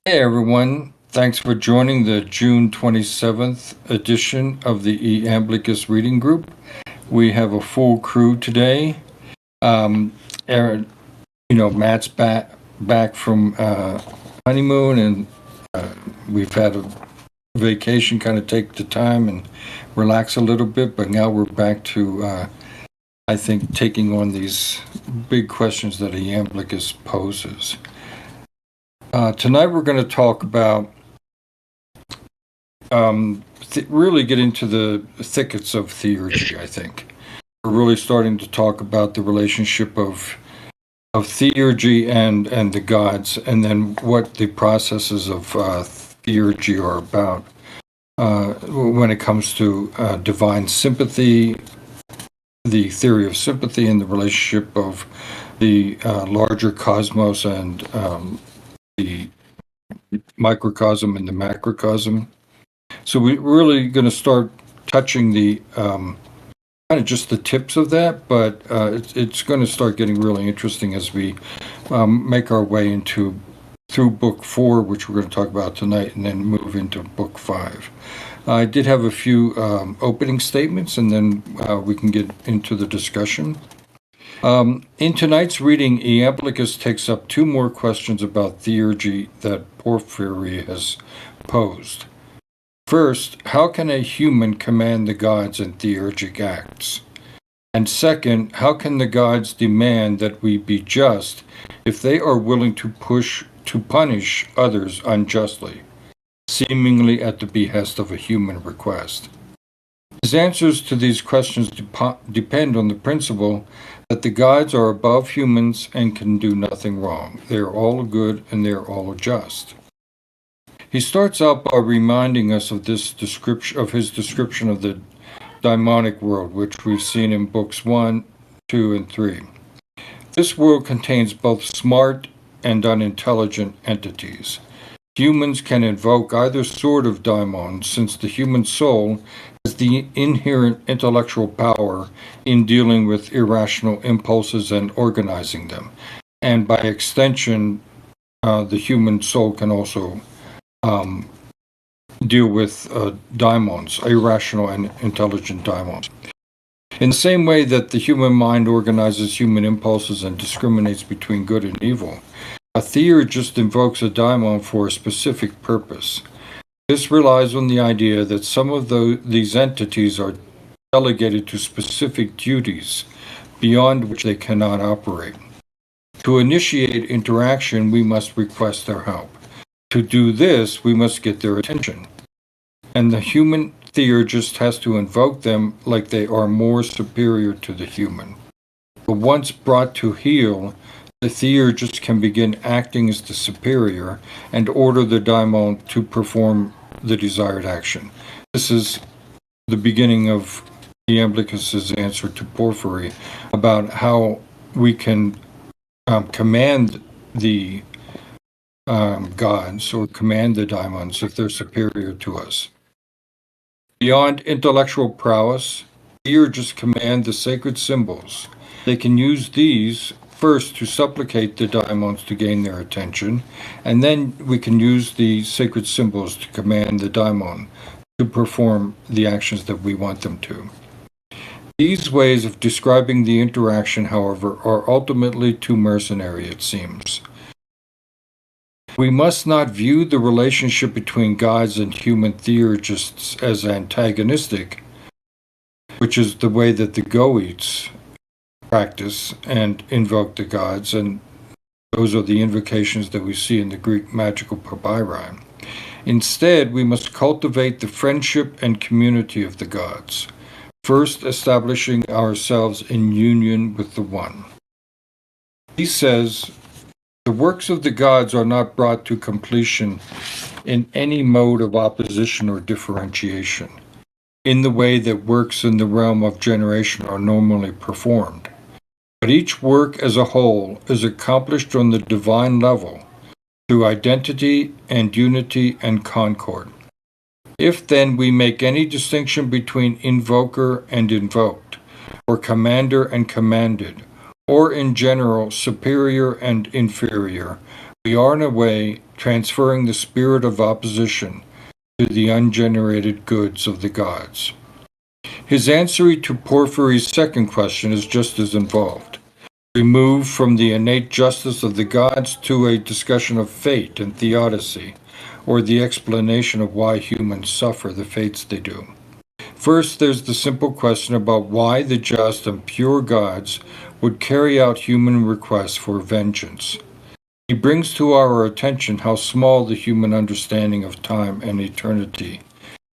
Hey everyone, thanks for joining the June 27th edition of the Iamblichus reading group. We have a full crew today. Aaron, Matt's back from honeymoon, and we've had a vacation, kind of take the time and relax a little bit, but now we're back to I think taking on these big questions that Iamblichus poses. Tonight we're going to talk about really get into the thickets of theurgy. I think we're really starting to talk about the relationship of theurgy and the gods, and then what the processes of theurgy are about when it comes to divine sympathy, the theory of sympathy, and the relationship of the larger cosmos and the microcosm and the macrocosm. So we're really going to start touching the kind of just the tips of that, but it's going to start getting really interesting as we make our way through book 4, which we're going to talk about tonight, and then move into book 5. I did have a few opening statements, and then we can get into the discussion. In tonight's reading, Iamblichus takes up 2 more questions about theurgy that Porphyry has posed. First, how can a human command the gods in theurgic acts? And second, how can the gods demand that we be just if they are willing to punish others unjustly, seemingly at the behest of a human request? His answers to these questions depend on the principle that the gods are above humans and can do nothing wrong. They are all good and they are all just. He starts out by reminding us of his description of the daemonic world, which we've seen in books 1, 2, and 3. This world contains both smart and unintelligent entities. Humans can invoke either sort of daemon, since the human soul has the inherent intellectual power in dealing with irrational impulses and organizing them. And by extension, the human soul can also deal with daemons, irrational and intelligent daemons. In the same way that the human mind organizes human impulses and discriminates between good and evil, a theurgist invokes a daemon for a specific purpose. This relies on the idea that some of these entities are delegated to specific duties beyond which they cannot operate. To initiate interaction, we must request their help. To do this, we must get their attention. And the human theurgist has to invoke them like they are more superior to the human. But once brought to heel, the theurgist can begin acting as the superior and order the daemon to perform the desired action. This is the beginning of Iamblichus's answer to Porphyry about how we can command the gods or command the daemons if they're superior to us. Beyond intellectual prowess, theurgists command the sacred symbols. They can use these first to supplicate the daemons to gain their attention, and then we can use the sacred symbols to command the daemon to perform the actions that we want them to. These ways of describing the interaction, however, are ultimately too mercenary, it seems. We must not view the relationship between gods and human theurgists as antagonistic, which is the way that the Goetes practice and invoke the gods, and those are the invocations that we see in the Greek magical papyri. Instead, we must cultivate the friendship and community of the gods, first establishing ourselves in union with the One. He says, the works of the gods are not brought to completion in any mode of opposition or differentiation, in the way that works in the realm of generation are normally performed. But each work as a whole is accomplished on the divine level through identity and unity and concord. If then we make any distinction between invoker and invoked, or commander and commanded, or in general superior and inferior, We are in a way transferring the spirit of opposition to the ungenerated goods of the gods. His answer to Porphyry's second question is just as involved. We move from the innate justice of the gods to a discussion of fate and theodicy, or the explanation of why humans suffer the fates they do. First, there's the simple question about why the just and pure gods would carry out human requests for vengeance. He brings to our attention how small the human understanding of time and eternity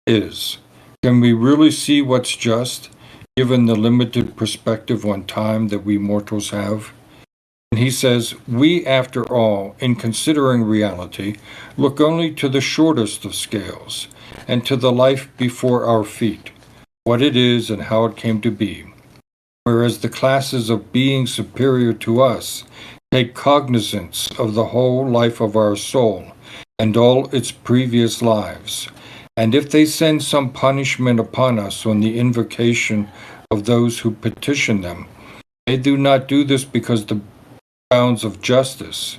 is. Can we really see what's just, given the limited perspective on time that we mortals have? And he says, we, after all, in considering reality, look only to the shortest of scales, and to the life before our feet, what it is and how it came to be. Whereas the classes of beings superior to us take cognizance of the whole life of our soul and all its previous lives. And if they send some punishment upon us on the invocation of those who petition them, they do not do this because the bounds of justice,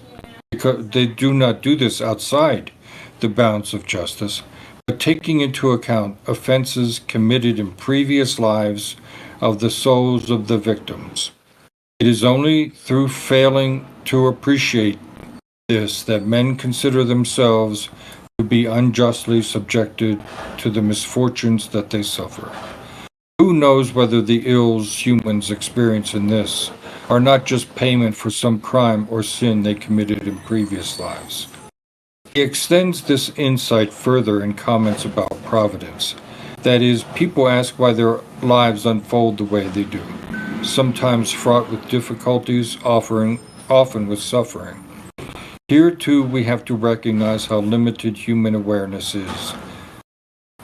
because they do not do this outside the bounds of justice, but taking into account offenses committed in previous lives of the souls of the victims. It is only through failing to appreciate this that men consider themselves to be unjustly subjected to the misfortunes that they suffer. Who knows whether the ills humans experience in this are not just payment for some crime or sin they committed in previous lives? He extends this insight further in comments about providence. That is, people ask why their lives unfold the way they do, sometimes fraught with difficulties, often with suffering. Here, too, we have to recognize how limited human awareness is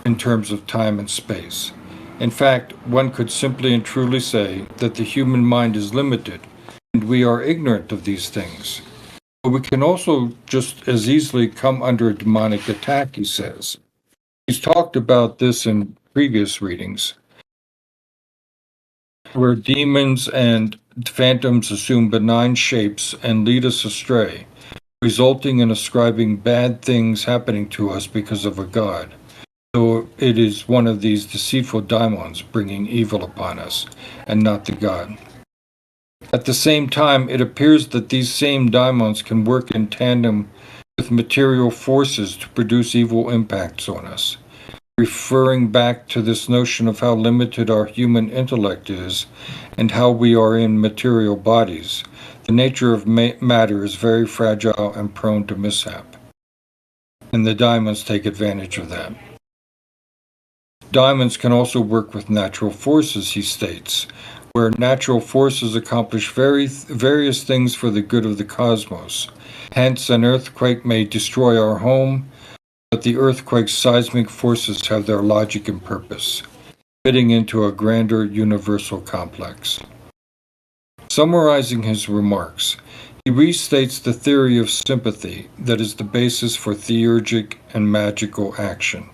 in terms of time and space. In fact, one could simply and truly say that the human mind is limited, and we are ignorant of these things. But we can also just as easily come under a demonic attack, he says. He's talked about this in previous readings, where demons and phantoms assume benign shapes and lead us astray, resulting in ascribing bad things happening to us because of a god. So it is one of these deceitful daemons bringing evil upon us, and not the god. At the same time, it appears that these same daemons can work in tandem with material forces to produce evil impacts on us. Referring back to this notion of how limited our human intellect is and how we are in material bodies, the nature of matter is very fragile and prone to mishap. And the daemons take advantage of that. Daemons can also work with natural forces, he states, where natural forces accomplish various things for the good of the cosmos. Hence, an earthquake may destroy our home, but the earthquake's seismic forces have their logic and purpose, fitting into a grander universal complex. Summarizing his remarks, he restates the theory of sympathy that is the basis for theurgic and magical action.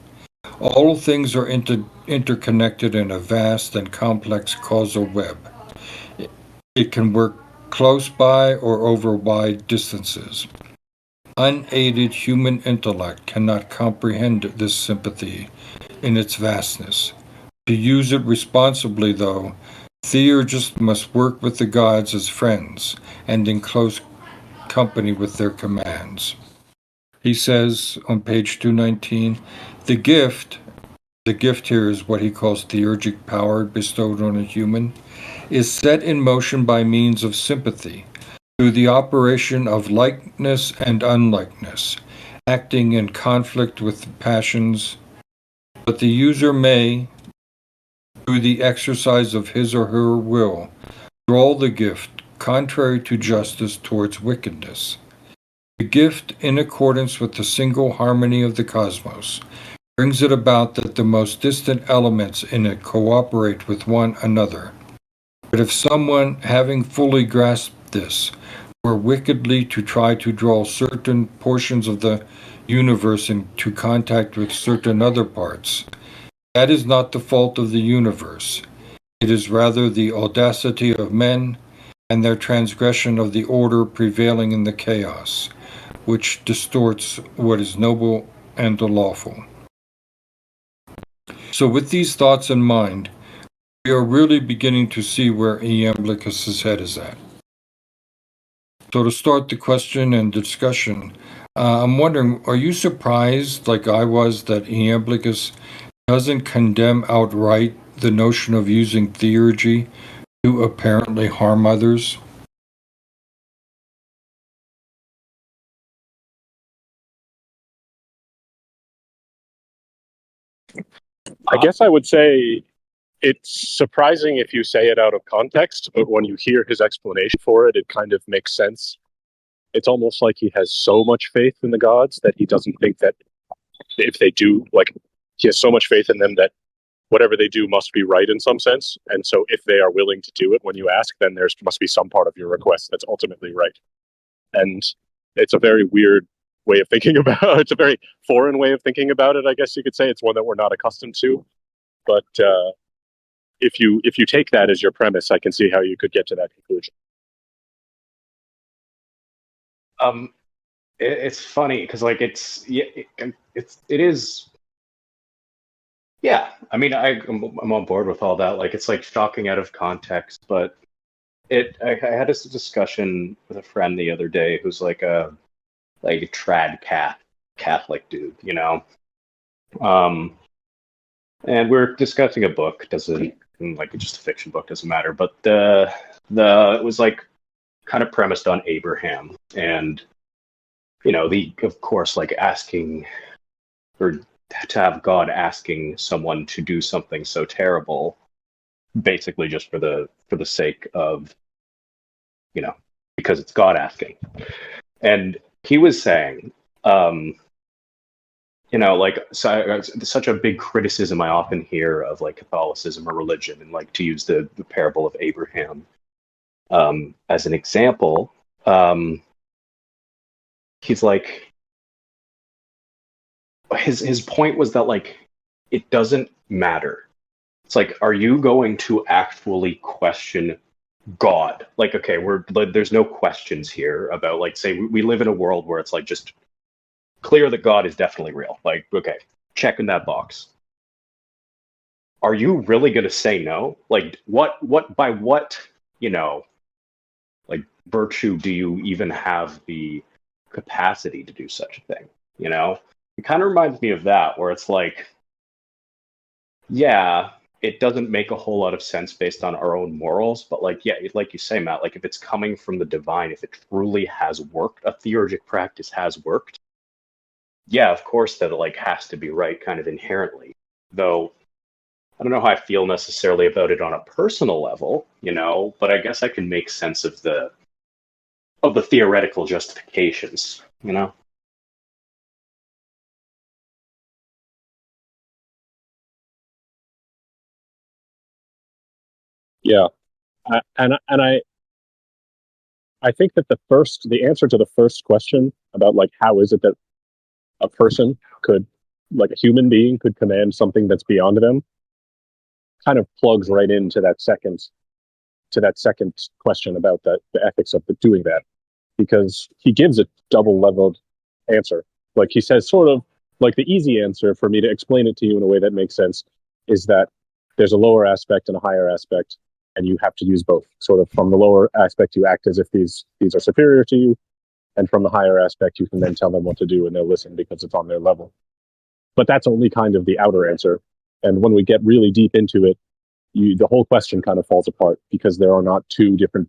All things are interconnected in a vast and complex causal web. It can work close by or over wide distances. Unaided human intellect cannot comprehend this sympathy in its vastness. To use it responsibly, though, theurgists must work with the gods as friends and in close company with their commands. He says on page 219, the gift here is what he calls theurgic power bestowed on a human, is set in motion by means of sympathy, through the operation of likeness and unlikeness, acting in conflict with the passions, but the user may, through the exercise of his or her will, draw the gift contrary to justice towards wickedness. The gift, in accordance with the single harmony of the cosmos, brings it about that the most distant elements in it cooperate with one another. But if someone, having fully grasped this, were wickedly to try to draw certain portions of the universe into contact with certain other parts, that is not the fault of the universe. It is rather the audacity of men and their transgression of the order prevailing in the chaos, which distorts what is noble and lawful. So with these thoughts in mind, we are really beginning to see where Iamblichus' head is at. So to start the question and discussion, I'm wondering, are you surprised, like I was, that Iamblichus doesn't condemn outright the notion of using theurgy to apparently harm others? I guess I would say it's surprising if you say it out of context, but when you hear his explanation for it, it kind of makes sense. It's almost like he has so much faith in the gods that he doesn't think that if they do, like, he has so much faith in them that whatever they do must be right in some sense. And so if they are willing to do it when you ask, then there must be some part of your request that's ultimately right. And it's a very weird way of thinking about it. It's a very foreign way of thinking about it, I guess you could say. It's one that we're not accustomed to. But if you take that as your premise, I can see how you could get to that conclusion. It's funny because like it is. Yeah, I mean, I'm on board with all that. Like, it's like shocking out of context, but I had this discussion with a friend the other day who's like a trad Catholic dude, you know. And we're discussing a book. Doesn't like it's just a fiction book, doesn't matter. But it was like kind of premised on Abraham, and you know, of course like asking or to have God asking someone to do something so terrible, basically just for the sake of, you know, because it's God asking. And he was saying, you know, like such a big criticism I often hear of like Catholicism or religion, and like to use the parable of Abraham as an example. He's like, his point was that like it doesn't matter. It's like, are you going to actually question God? Like, okay, there's no questions here about like, say we live in a world where it's like just clear that God is definitely real. Like, okay, check in that box. Are you really going to say no? Like, by what, you know, like virtue do you even have the capacity to do such a thing? You know, it kind of reminds me of that, where it's like, yeah, it doesn't make a whole lot of sense based on our own morals, but like, yeah, like you say, Matt, like if it's coming from the divine, if it truly has worked, a theurgic practice has worked, yeah, of course that it like has to be right kind of inherently. Though I don't know how I feel necessarily about it on a personal level, you know, but I guess I can make sense of the theoretical justifications, you know. Yeah, and I think that the answer to the first question about like how is it that a person could, like a human being could command something that's beyond them, kind of plugs right into that second question about the ethics of doing that, because he gives a double leveled answer. Like he says, sort of like the easy answer for me to explain it to you in a way that makes sense is that there's a lower aspect and a higher aspect, and you have to use both. Sort of from the lower aspect, you act as if these are superior to you, and from the higher aspect, you can then tell them what to do, and they'll listen because it's on their level. But that's only kind of the outer answer. And when we get really deep into it, the whole question kind of falls apart, because there are not two different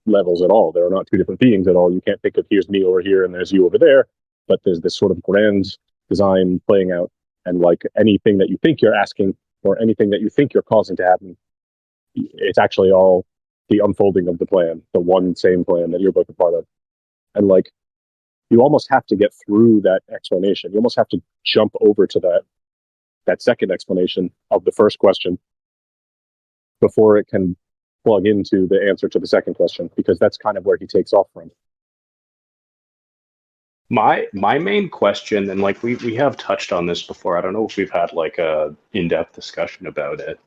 levels at all. There are not two different beings at all. You can't think of here's me over here and there's you over there, but there's this sort of grand design playing out. And like anything that you think you're asking or anything that you think you're causing to happen, it's actually all the unfolding of the plan, the one same plan that you're both a part of. And like, you almost have to get through that explanation. You almost have to jump over to that second explanation of the first question before it can plug into the answer to the second question, because that's kind of where he takes off from. My main question, and like we have touched on this before, I don't know if we've had like a in-depth discussion about it,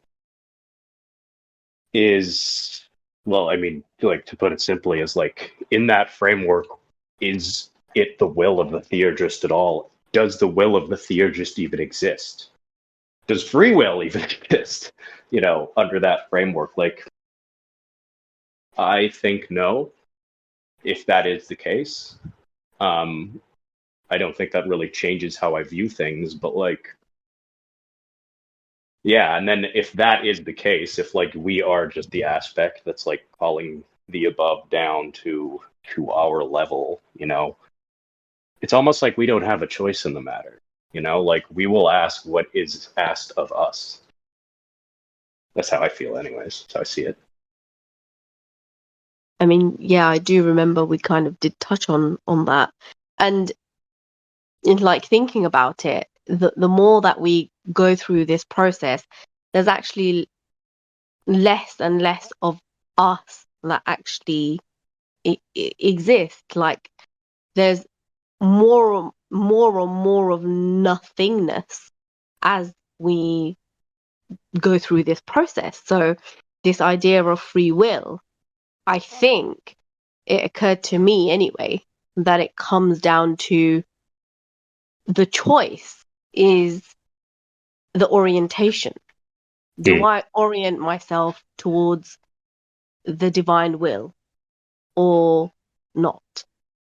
is, well, I mean, like to put it simply, is like in that framework, is it the will of the theurgist at all? Does the will of the theurgist even exist? Does free will even exist? Under that framework, like, I think no. If that is the case, I don't think that really changes how I view things. But like, yeah, and then if that is the case, if like we are just the aspect that's like calling the above down to our level, it's almost like we don't have a choice in the matter. Like we will ask what is asked of us. That's how I feel, anyways. That's how I see it. I mean, yeah, I do remember we kind of did touch on that. And in like thinking about it, the more that we go through this process, there's actually less and less of us that actually exist. Like there's more and more of nothingness as we go through this process. So this idea of free will, I think it occurred to me anyway, that it comes down to the choice is the orientation. Do I orient myself towards the divine will or not?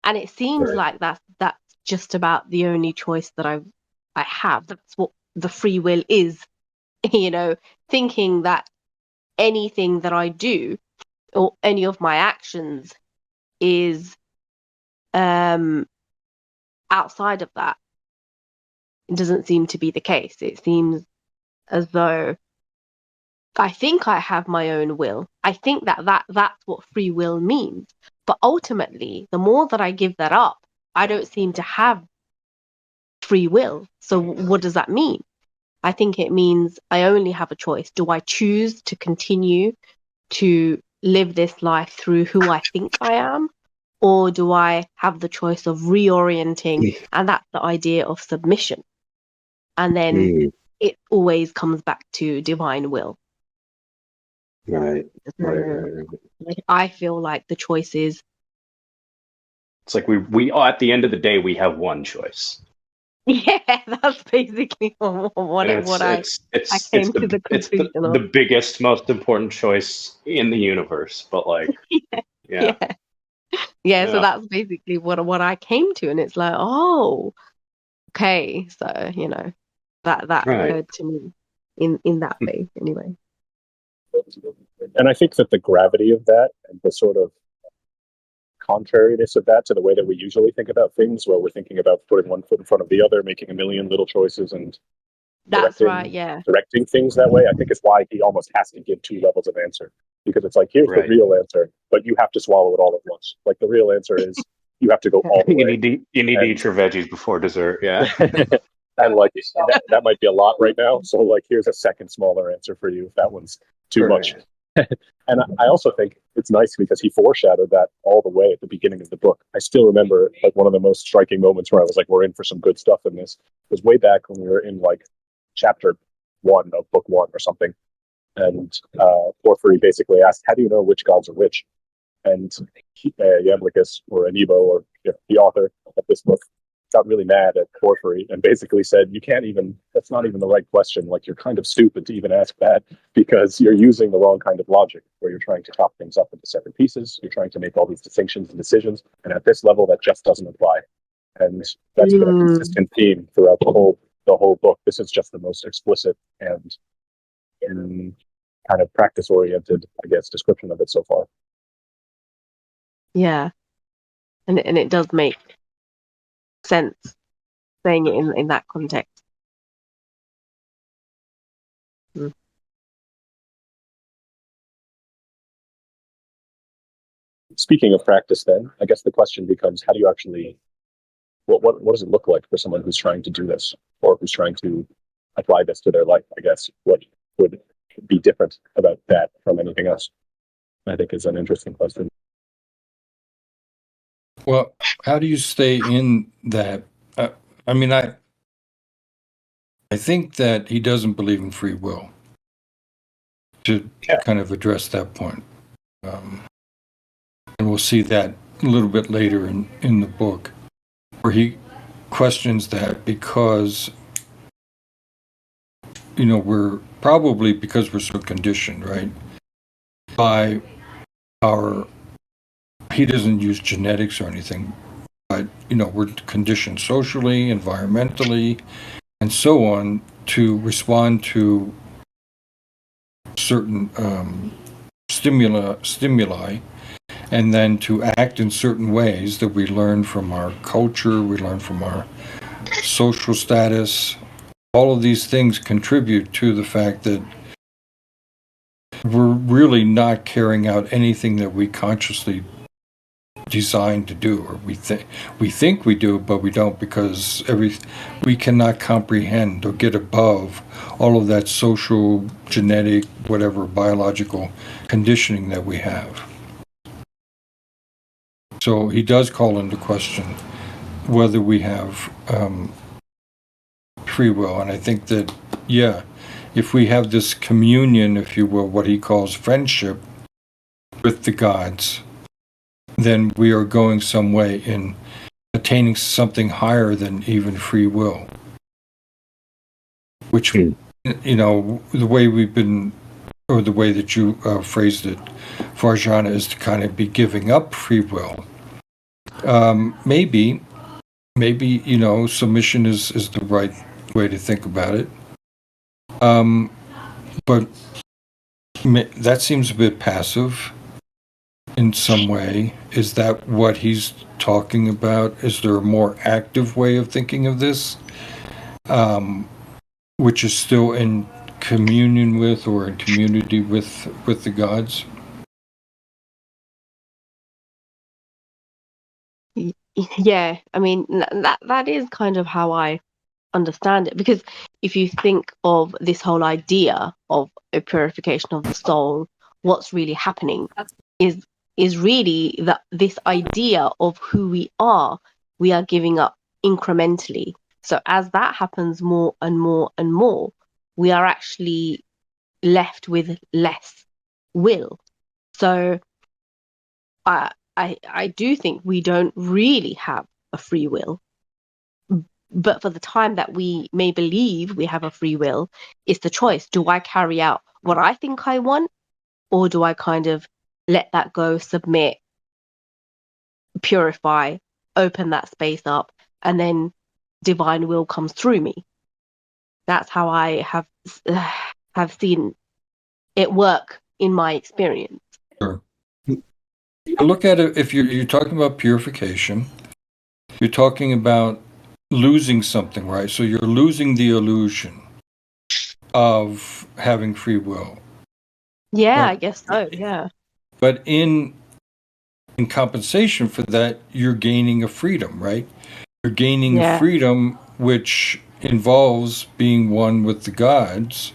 And it seems like that's just about the only choice that I have. That's what the free will is, thinking that anything that I do or any of my actions is outside of that. It doesn't seem to be the case. It seems as though I think I have my own will. I think that's what free will means. But ultimately, the more that I give that up, I don't seem to have free will. So what does that mean? I think it means I only have a choice. Do I choose to continue to live this life through who I think I am? Or do I have the choice of reorienting? And that's the idea of submission. And then it always comes back to divine will. Right. Like, I feel like the choice is. It's like we at the end of the day, we have one choice. Yeah, that's basically what I came to the conclusion of. The biggest, most important choice in the universe. But like, yeah. So that's basically what I came to, and it's like, oh, okay, so that occurred to me in that way anyway. And I think that the gravity of that and the sort of contrariness of that to the way that we usually think about things, where we're thinking about putting one foot in front of the other, making a million little choices and directing things that way, I think is why he almost has to give two levels of answer. Because it's like, here's the real answer, but you have to swallow it all at once. Like the real answer is you have to go all the way. You need to eat your veggies before dessert, yeah. And like that might be a lot right now. So like here's a second smaller answer for you if that one's too much. And I also think it's nice because he foreshadowed that all the way at the beginning of the book. I still remember like one of the most striking moments where I was like, we're in for some good stuff in this. It was way back when we were in like chapter 1 of book 1 or something. And Porphyry basically asked, how do you know which gods are which? And Iamblichus, or Anibo, or the author of this book, got really mad at Porphyry and basically said, that's not even the right question. Like, you're kind of stupid to even ask that because you're using the wrong kind of logic where you're trying to chop things up into separate pieces. You're trying to make all these distinctions and decisions. And at this level, that just doesn't apply. And that's been a consistent theme throughout the whole book. This is just the most explicit and kind of practice-oriented, I guess, description of it so far. Yeah. And it does make sense saying it in that context. Speaking of practice, then, I guess the question becomes, how do you actually, what does it look like for someone who's trying to do this, or who's trying to apply this to their life, I guess? What would be different about that from anything else? I think is an interesting question. Well, how do you stay in that? I mean, I think that he doesn't believe in free will, to kind of address that point. And we'll see that a little bit later in the book. where he questions that because, we're probably, because we're so conditioned, right, by our, he doesn't use genetics or anything, but, we're conditioned socially, environmentally, and so on to respond to certain stimuli, and then to act in certain ways that we learn from our culture, we learn from our social status. All of these things contribute to the fact that we're really not carrying out anything that we consciously designed to do, or we think we do, but we don't, because we cannot comprehend or get above all of that social, genetic, whatever biological conditioning that we have. So he does call into question whether we have free will, and I think that, if we have this communion, if you will, what he calls friendship with the gods, then we are going some way in attaining something higher than even free will. Which, the way we've been, or the way that you phrased it, Farjana, is to kind of be giving up free will. Maybe, submission is the right way to think about it. But that seems a bit passive in some way. Is that what he's talking about? Is there a more active way of thinking of this, which is still in communion with, or in community with the gods? Yeah, I mean, that is kind of how I understand it, because if you think of this whole idea of a purification of the soul, what's really happening is really that this idea of who we are giving up incrementally. So as that happens more and more and more, we are actually left with less will. So I do think we don't really have a free will. But for the time that we may believe we have a free will, it's the choice. Do I carry out what I think I want, or do I kind of let that go, submit, purify, open that space up, and then divine will comes through me? That's how I have seen it work in my experience. Sure. Look at it, if you're talking about purification, you're talking about losing something, right? So you're losing the illusion of having free will. Yeah, But, I guess so. Yeah. But in compensation for that, you're gaining a freedom, right? You're gaining a freedom which involves being one with the gods,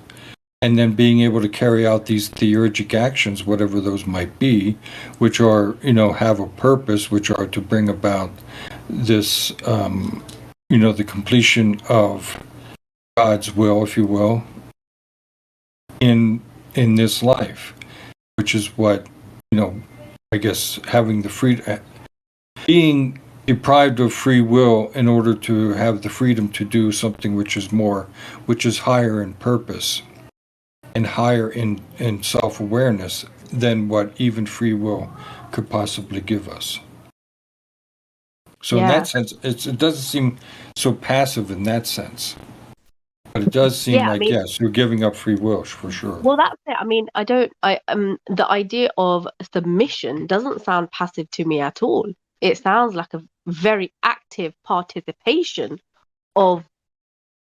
and then being able to carry out these theurgic actions, whatever those might be, which are, have a purpose, which are to bring about this, the completion of God's will, if you will, in this life, which is what, I guess, having the freedom, being deprived of free will in order to have the freedom to do something which is higher in purpose and higher in self-awareness than what even free will could possibly give us. So in that sense, it doesn't seem so passive in that sense. But it does seem like, yes, you're giving up free will for sure. Well, that's it. I mean, the idea of submission doesn't sound passive to me at all. It sounds like a very active participation of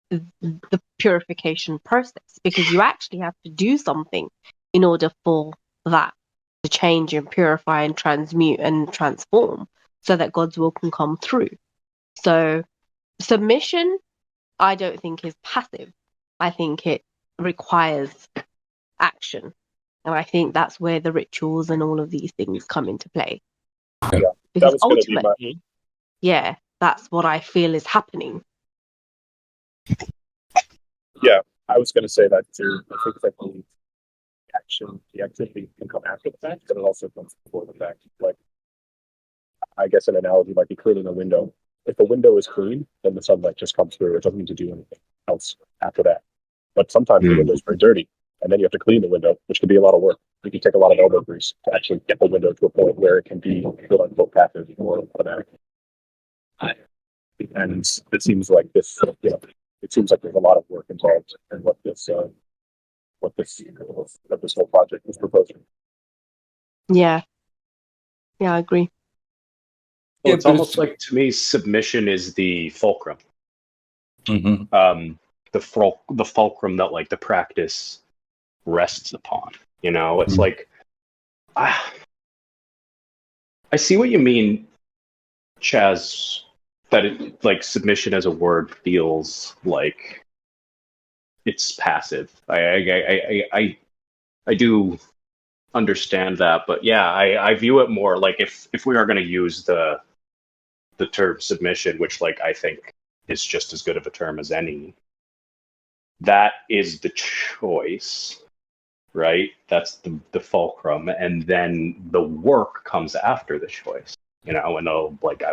the purification process, because you actually have to do something in order for that to change and purify and transmute and transform, so that God's will can come through. So submission, I don't think, is passive. I think it requires action. And I think that's where the rituals and all of these things come into play. Yeah, because that was ultimately, that's what I feel is happening. Yeah, I was going to say that too. I think that the activity can come after the fact, but it also comes before the fact. Like, I guess an analogy might be cleaning a window. if the window is clean, then the sunlight just comes through. It doesn't need to do anything else after that. But sometimes the window is very dirty, and then you have to clean the window, which can be a lot of work. You can take a lot of elbow grease to actually get the window to a point where it can be quote unquote passive or automatic. And it seems like this, it seems like there's a lot of work involved in what this whole project is proposing. Yeah. Yeah, I agree. Well, Yeah, it's but almost like, to me, submission is the fulcrum. Mm-hmm. The fulcrum that like the practice rests upon. It's like, I see what you mean, Chaz. That it, like, submission as a word feels like it's passive. I do understand that, but yeah, I view it more like if we are going to use the term submission, which like I think is just as good of a term as any, that is the choice, right? That's the fulcrum, and then the work comes after the choice. And like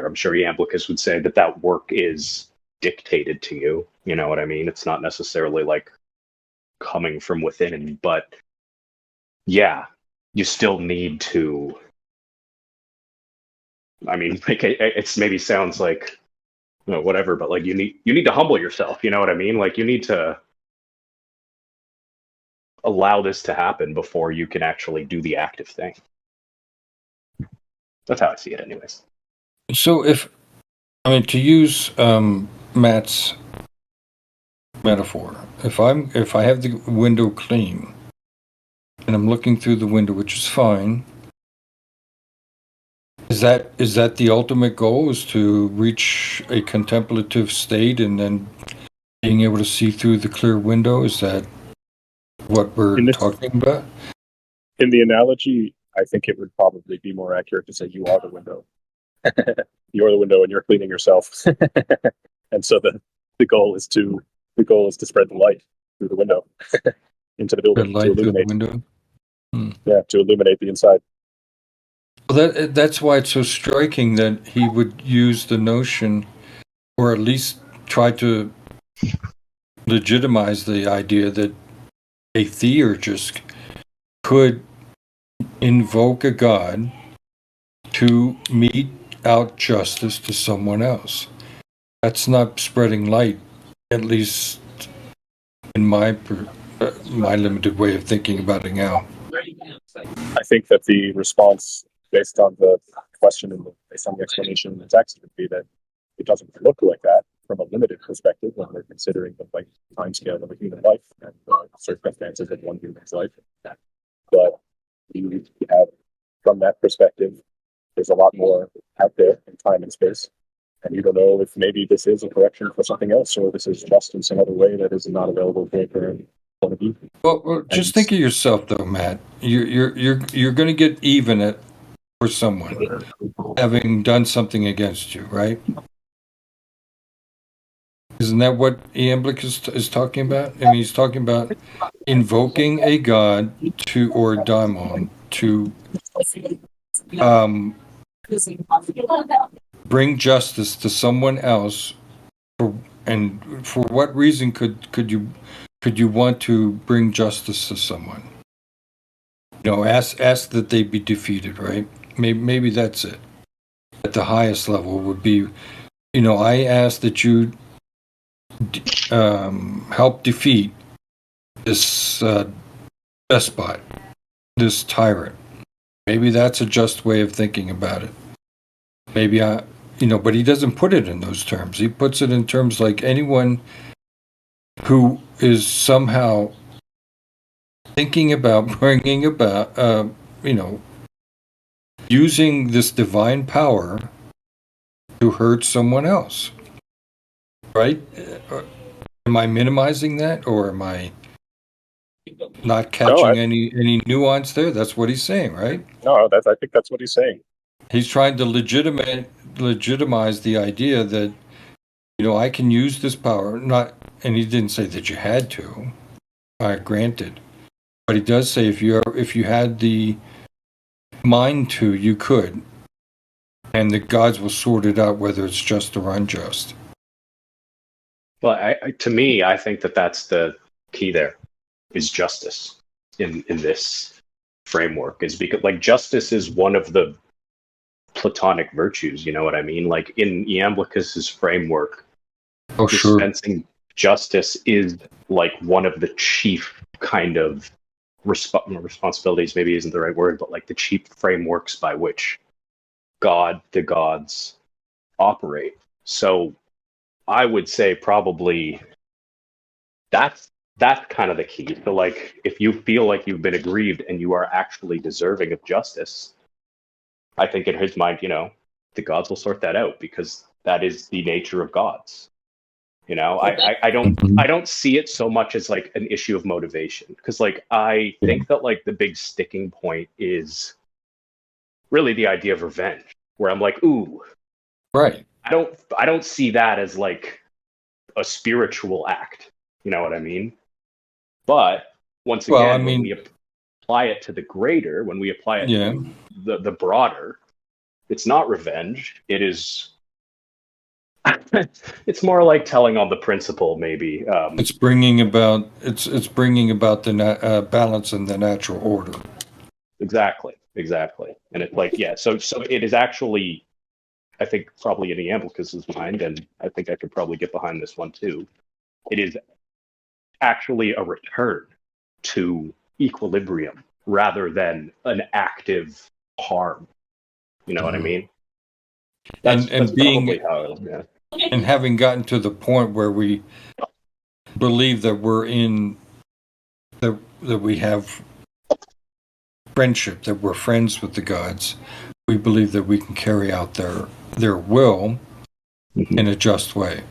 I'm sure Iamblichus would say that work is dictated to you. You know what I mean? It's not necessarily like coming from within, but yeah, you still need to. I mean, like it's maybe sounds like whatever, but like you need to humble yourself. You know what I mean? Like you need to allow this to happen before you can actually do the active thing. That's how I see it, anyways. So to use Matt's metaphor, if I have the window clean and I'm looking through the window, which is fine, is that the ultimate goal, is to reach a contemplative state and then being able to see through the clear window? Is that what we're talking about? In the analogy, I think it would probably be more accurate to say you are the window. You're the window and you're cleaning yourself. And so the goal is to spread the light through the window into the building, light to illuminate through the window. Yeah, to illuminate the inside. Well, that's why it's so striking that he would use the notion, or at least try to legitimize the idea, that a theurgist could invoke a god to mete out justice to someone else. That's not spreading light, at least in my limited way of thinking about it now. I think that the response, based on the question and based on the explanation in the text, would be that it doesn't look like that from a limited perspective when we're considering the time scale of a human life and the circumstances of one human's life. But you have, from that perspective, there's a lot more out there in time and space. And you don't know if maybe this is a correction for something else, or this is just in some other way that is not available for your point of view. Well, just think of yourself, though, Matt. You're going to get even for someone having done something against you, right? Isn't that what Iamblichus is talking about? I mean, he's talking about invoking a god or daemon to bring justice to someone else. And for what reason could you want to bring justice to someone? Ask that they be defeated, right? Maybe that's it. At the highest level would be, I ask that you help defeat this despot, this tyrant. Maybe that's a just way of thinking about it. Maybe but he doesn't put it in those terms. He puts it in terms like anyone who is somehow thinking about bringing about, using this divine power to hurt someone else. Right? Am I minimizing that, or am I not catching any nuance there? That's what he's saying, right? No, I think that's what he's saying. He's trying to legitimize the idea that, I can use this power, and he didn't say that you had to, granted. But he does say if you had the mind to, you could. and the gods will sort it out whether it's just or unjust. Well, to me, I think that that's the key there, is justice in this framework. Is because like justice is one of the Platonic virtues. You know what I mean? Like in Iamblichus's framework, Oh, sure. dispensing justice is like one of the chief kind of responsibilities. Maybe isn't the right word, but like the chief frameworks by which the gods operate. So I would say probably that's kind of the key. So like if you feel like you've been aggrieved and you are actually deserving of justice, I think in his mind, the gods will sort that out because that is the nature of gods. I don't see it so much as like an issue of motivation, because like I think that like the big sticking point is really the idea of revenge, where I'm like, ooh, Right. I don't see that as like a spiritual act. You know what I mean? But once again, Well, I when mean, we apply it to the greater, when we apply it yeah, to the broader, it's not revenge. It is. It's more like telling on the principle, maybe. it's bringing about the balance in the natural order. Exactly. And it's like, yeah. So it is actually, I think, probably in Iamblichus's mind, and I think I could probably get behind this one too. It is actually a return to equilibrium rather than an active harm. You know what I mean? That's being probably how. Yeah. and having gotten to the point where we believe that that we have friendship, that we're friends with the gods, we believe that we can carry out their will in a just way.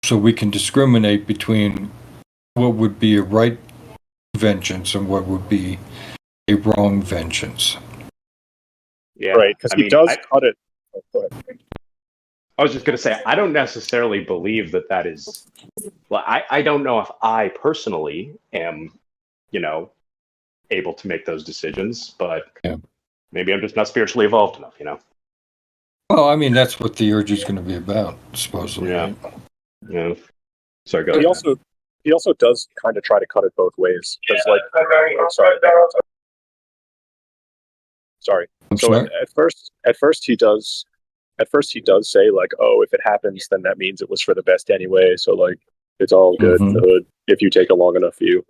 So we can discriminate between what would be a right vengeance and what would be a wrong vengeance. Yeah. Right, because he does cut it. Oh, go ahead. I was just going to say, I don't necessarily believe that is. Well, I don't know if I personally am, able to make those decisions, but maybe I'm just not spiritually evolved enough. Well, I mean, that's what the theurgy is going to be about, supposedly. Yeah. Right? Yeah. Sorry, go He ahead. also does kind of try to cut it both ways. Because sorry. I'm So sorry? at first he does say like, oh, if it happens, then that means it was for the best anyway. So like, it's all good in the hood if you take a long enough view.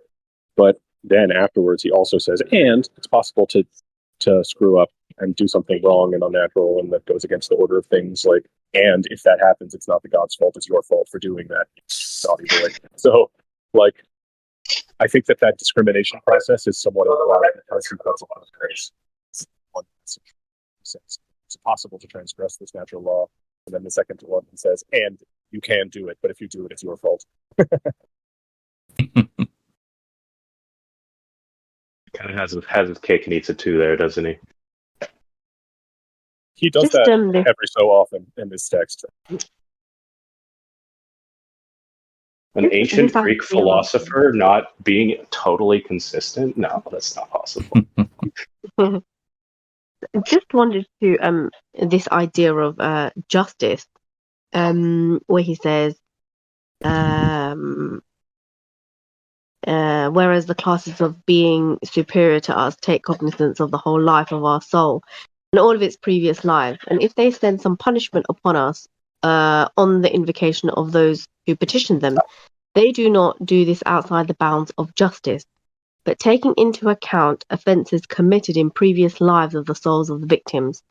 But then afterwards, he also says, and it's possible to screw up and do something wrong and unnatural, and that goes against the order of things. Like, and if that happens, it's not the god's fault; it's your fault for doing that. Naughty boy. So, like, I think that discrimination process is somewhat implied because he puts upon grace. One says it's possible to transgress this natural law, and then the second one he says, and you can do it, but if you do it, it's your fault. Kind of has his cake and eats it too, there, doesn't he? He does Just, that every so often in this text. An ancient Greek philosopher not being totally consistent? No, that's not possible. Just wanted to this idea of justice, where he says, whereas the classes of being superior to us take cognizance of the whole life of our soul and all of its previous lives, and if they send some punishment upon us on the invocation of those who petition them, they do not do this outside the bounds of justice, but taking into account offences committed in previous lives of the souls of the victims.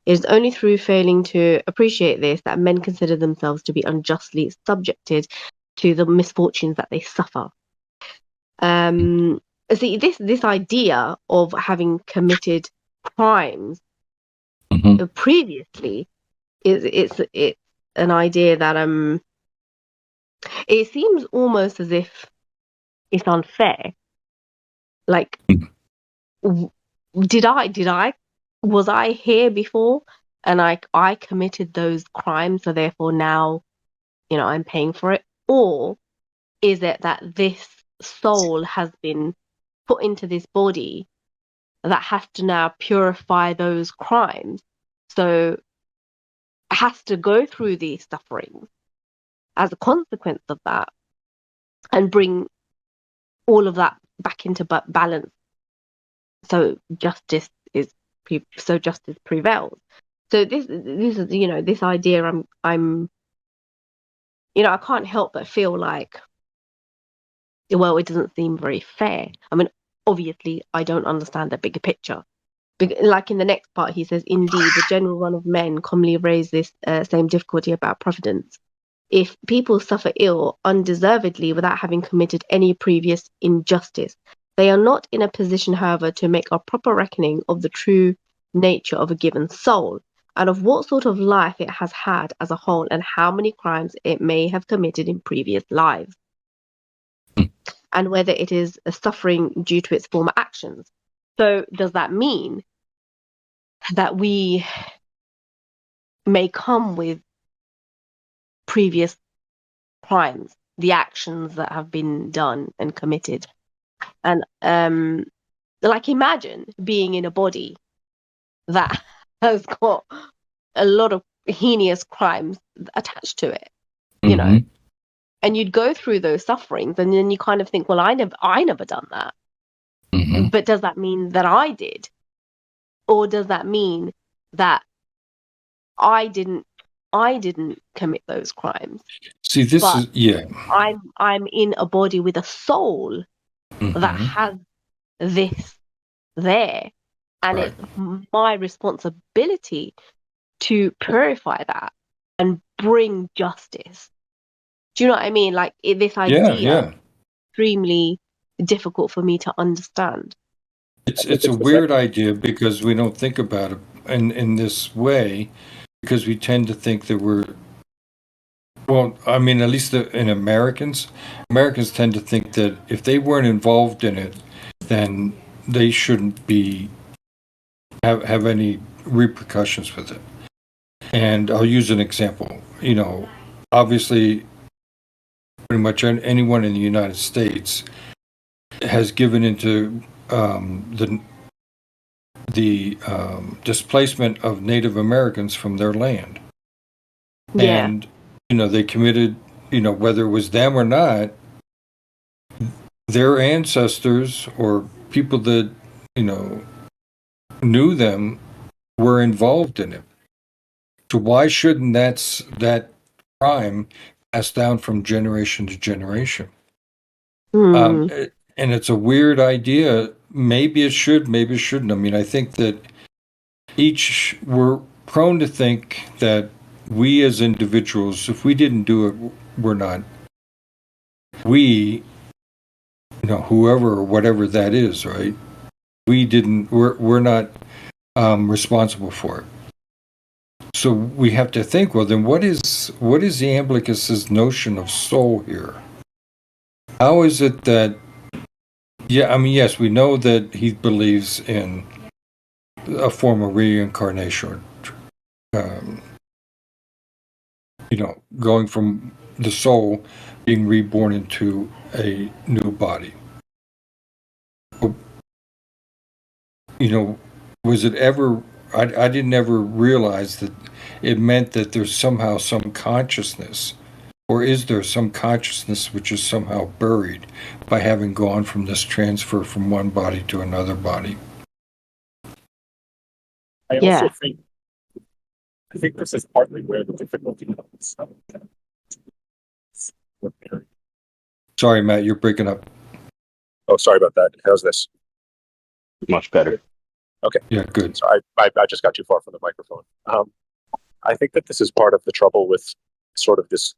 It is only through failing to appreciate this that men consider themselves to be unjustly subjected to the misfortunes that they suffer. See, this idea of having committed crimes previously it's an idea that it seems almost as if it's unfair. Like, was I here before and I committed those crimes, so therefore now I'm paying for it? Or is it that this soul has been put into this body that has to now purify those crimes? So has to go through these sufferings as a consequence of that and bring all of that back into balance, so justice prevails. So this is this idea. I'm I can't help but feel like, well, it doesn't seem very fair. I mean, obviously, I don't understand the bigger picture. Like in the next part, he says, indeed, the general run of men commonly raise this same difficulty about providence. If people suffer ill undeservedly without having committed any previous injustice, they are not in a position, however, to make a proper reckoning of the true nature of a given soul, and of what sort of life it has had as a whole, and how many crimes it may have committed in previous lives, and whether it is a suffering due to its former actions. So does that mean that we may come with previous crimes, the actions that have been done and committed? And like, imagine being in a body that has got a lot of heinous crimes attached to it, you know, and you'd go through those sufferings, and then you kind of think, well, I never done that. But does that mean that I did? Or does that mean that I didn't commit those crimes? See, this is, yeah. I'm in a body with a soul that has this there, and Right. it's my responsibility to purify that and bring justice. Do you know what I mean? Like, this idea, extremely difficult for me to understand. It's a weird idea because we don't think about it in this way, because we tend to think that well, I mean, at least in Americans tend to think that if they weren't involved in it, then they shouldn't have any repercussions with it. And I'll use an example. Obviously, pretty much anyone in the United States has given into the displacement of Native Americans from their land. Yeah. And, they committed, whether it was them or not, their ancestors or people that, knew them were involved in it. So why shouldn't that crime pass down from generation to generation? And it's a weird idea. Maybe it should, maybe it shouldn't. I mean, I think that we're prone to think that we as individuals, if we didn't do it, whoever or whatever that is, right? We're not responsible for it. So we have to think, well, then what is Iamblichus's notion of soul here? How is it that, yes, we know that he believes in a form of reincarnation, going from the soul being reborn into a new body. Was it ever, I didn't ever realize that it meant that there's somehow some consciousness, or is there some consciousness which is somehow buried by having gone from this transfer from one body to another body? I also think this is partly where the difficulty comes. Sorry, Matt, you're breaking up. Oh, sorry about that. How's this? Much better. Okay. Yeah, good. So I just got too far from the microphone. I think that this is part of the trouble with sort of this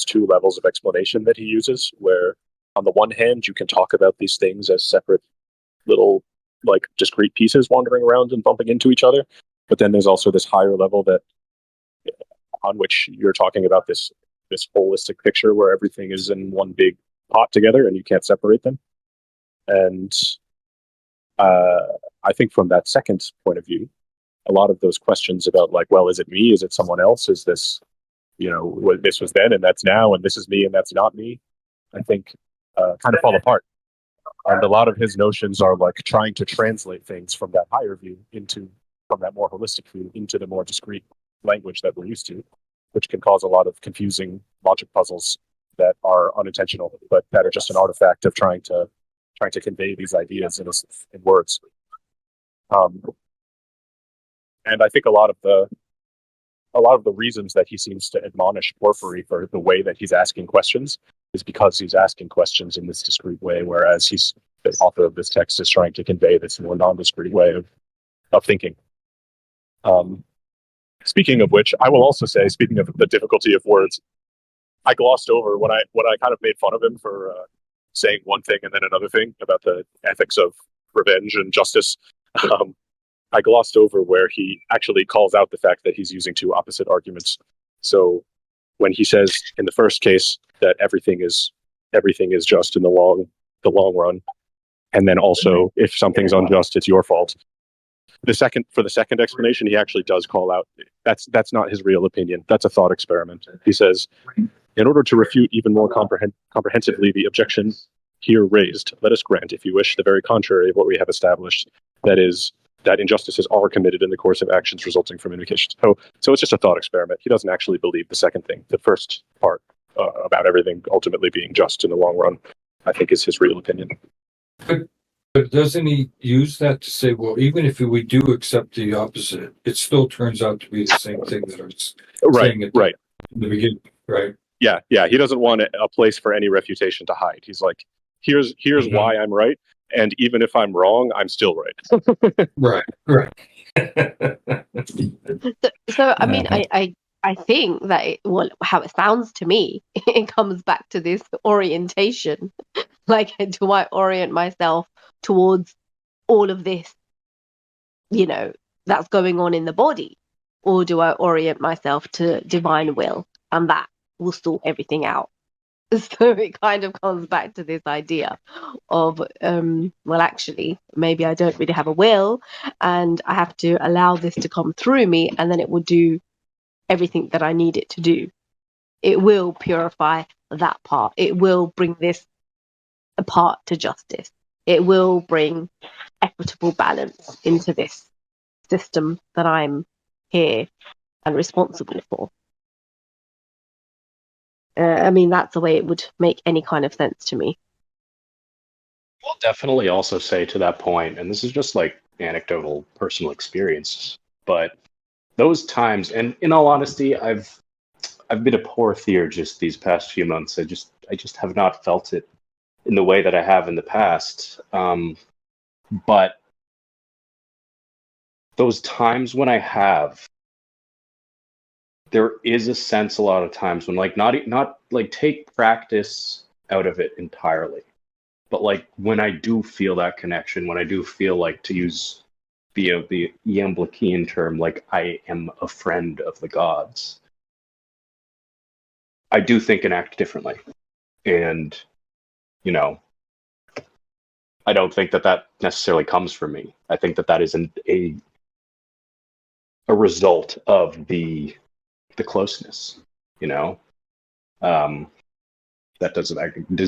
two levels of explanation that he uses, where on the one hand, you can talk about these things as separate little, like, discrete pieces wandering around and bumping into each other. But then there's also this higher level on which you're talking about this holistic picture where everything is in one big pot together and you can't separate them. And I think from that second point of view, a lot of those questions about, like, well, is it me? Is it someone else? Is this, this was then and that's now, and this is me and that's not me, I think kind of fall apart. And a lot of his notions are like trying to translate things from that higher view from that more holistic view into the more discrete language that we're used to, which can cause a lot of confusing logic puzzles that are unintentional, but that are just an artifact of trying to convey these ideas in words. And I think a lot of the reasons that he seems to admonish Porphyry for the way that he's asking questions is because he's asking questions in this discrete way, whereas the author of this text is trying to convey this more non-discrete way of thinking. Speaking of which, I will also say, speaking of the difficulty of words, I glossed over when I kind of made fun of him for saying one thing and then another thing about the ethics of revenge and justice. I glossed over where he actually calls out the fact that he's using two opposite arguments. So when he says in the first case that everything is just in the long run, and then also if something's unjust, it's your fault. For the second explanation, he actually does call out that's not his real opinion. That's a thought experiment. He says, in order to refute even more comprehensively the objection here raised, let us grant, if you wish, the very contrary of what we have established. That is, that injustices are committed in the course of actions resulting from invocations. So it's just a thought experiment. He doesn't actually believe the second thing. The first part about everything ultimately being just in the long run, I think, is his real opinion. But doesn't he use that to say, well, even if we do accept the opposite, it still turns out to be the same thing that it's saying in the beginning, right? Yeah. He doesn't want a place for any refutation to hide. He's like, here's why I'm right, and even if I'm wrong, I'm still right. Right. So I mean, I think that how it sounds to me, it comes back to this orientation. Like, do I orient myself towards all of this, that's going on in the body, or do I orient myself to divine will, and that will sort everything out? So it kind of comes back to this idea of, well, actually, maybe I don't really have a will, and I have to allow this to come through me, and then it will do everything that I need it to do. It will purify that part. It will bring this part to justice. It will bring equitable balance into this system that I'm here and responsible for. I mean, that's the way it would make any kind of sense to me. I'll definitely also say to that point, and this is just like anecdotal personal experience, but those times, and in all honesty, I've been a poor theurgist these past few months. I just have not felt it in the way that I have in the past. But those times when I have, there is a sense a lot of times when, like, not like take practice out of it entirely, but like when I do feel that connection, when I do feel like, to use the Iamblichian term, like I am a friend of the gods, I do think and act differently. And, I don't think that necessarily comes from me. I think that is a result of the closeness, does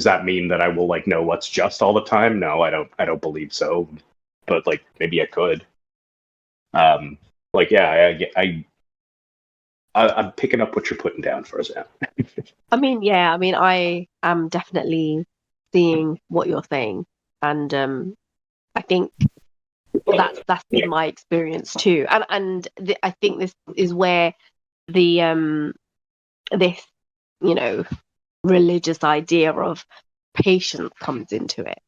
that mean that I will like know what's just all the time? No, I don't believe so, but like maybe I could. I'm picking up what you're putting down for us now. I am definitely seeing what you're saying, and I think that's been my experience too. And I think this is where the this religious idea of patience comes into it,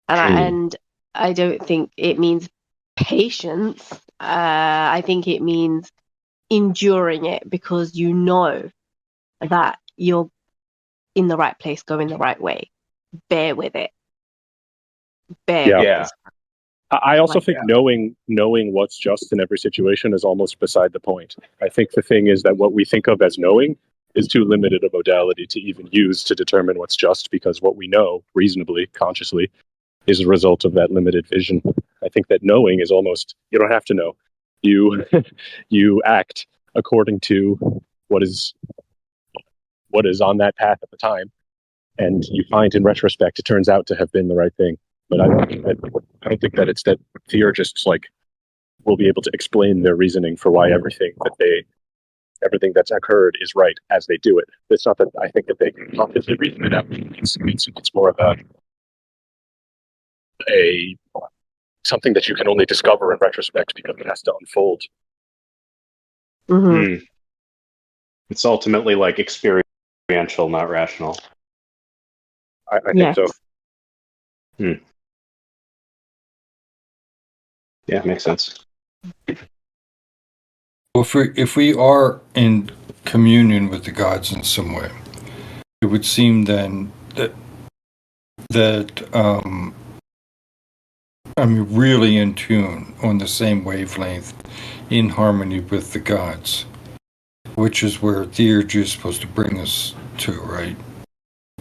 and I don't think it means patience. I think it means enduring it because you know that you're in the right place, going the right way. Bear with it. Yeah. I also think knowing what's just in every situation is almost beside the point. I think the thing is that what we think of as knowing is too limited a modality to even use to determine what's just, because what we know reasonably, consciously, is a result of that limited vision. I think that knowing is almost, you don't have to know. You act according to what is on that path at the time, and you find in retrospect it turns out to have been the right thing. But I don't think that it's that theurgists like will be able to explain their reasoning for why everything that they everything that's occurred is right as they do it. It's not that I think that they can consciously reason it out. It's more of a something that you can only discover in retrospect because it has to unfold. Mm-hmm. It's ultimately like experiential, not rational. I Yes. think so. Yeah, makes sense. Well, if we are in communion with the gods in some way, it would seem then that I'm really in tune, on the same wavelength, in harmony with the gods, which is where theurgy is supposed to bring us to, right?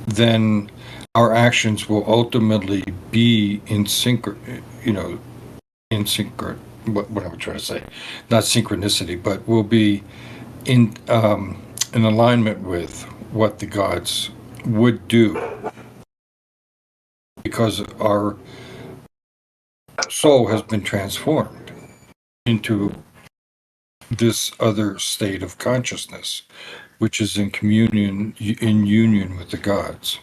Then our actions will ultimately be in sync, what am I trying to say? Not synchronicity, but will be in alignment with what the gods would do, because our soul has been transformed into this other state of consciousness, which is in union with the gods.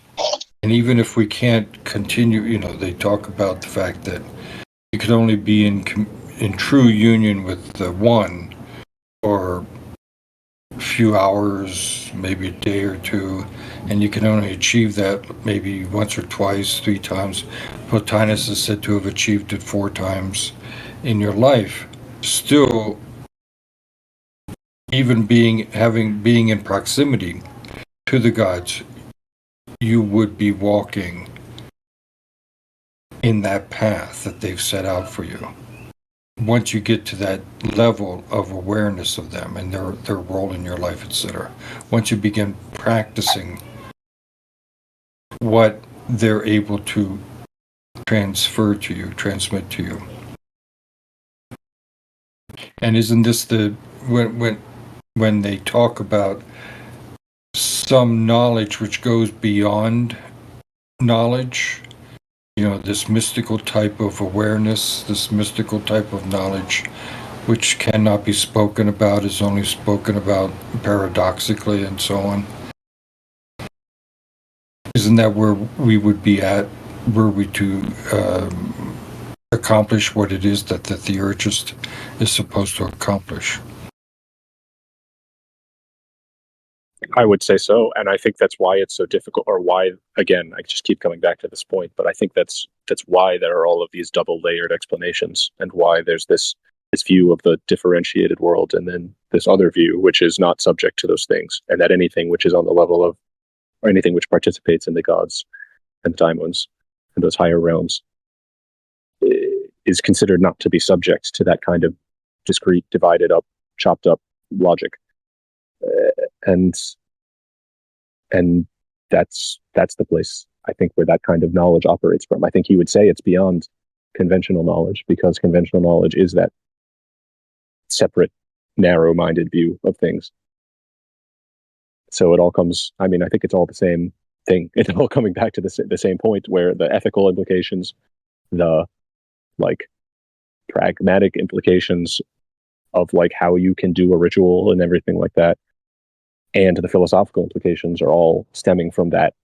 And even if we can't continue, they talk about the fact that you can only be in true union with the one for a few hours, maybe a day or two, and you can only achieve that maybe once or twice, 3 times. Plotinus is said to have achieved it 4 times in your life. Still, even being in proximity to the gods, you would be walking in that path that they've set out for you. Once you get to that level of awareness of them and their role in your life, etc., once you begin practicing what they're able to transmit to you. And isn't this when they talk about some knowledge which goes beyond knowledge, this mystical type of awareness, this mystical type of knowledge, which cannot be spoken about, is only spoken about paradoxically and so on? Isn't that where we would be at, were we to accomplish what it is that the theurgist is supposed to accomplish? I would say so, and I think that's why it's so difficult, or why, again, I just keep coming back to this point, but I think that's why there are all of these double-layered explanations, and why there's this view of the differentiated world, and then this other view, which is not subject to those things, and that anything which is on the level of, or anything which participates in the gods and the daemons and those higher realms, is considered not to be subject to that kind of discrete, divided up, chopped up logic. And that's the place, I think, where that kind of knowledge operates from. I think you would say it's beyond conventional knowledge, because conventional knowledge is that separate, narrow-minded view of things. So it all comes, I think it's all the same thing. It's all coming back to the same point, where the ethical implications, the pragmatic implications of how you can do a ritual and everything like that, and the philosophical implications are all stemming from that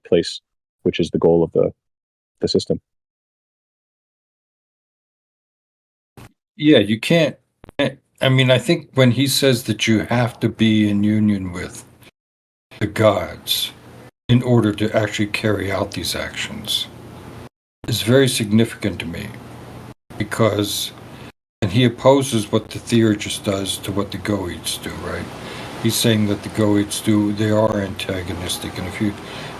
place, which is the goal of the system. Yeah, you can't. I think when he says that you have to be in union with the gods in order to actually carry out these actions, is very significant to me, because, and he opposes what the theurgist does to what the goids do, right? He's saying that the goids they are antagonistic, and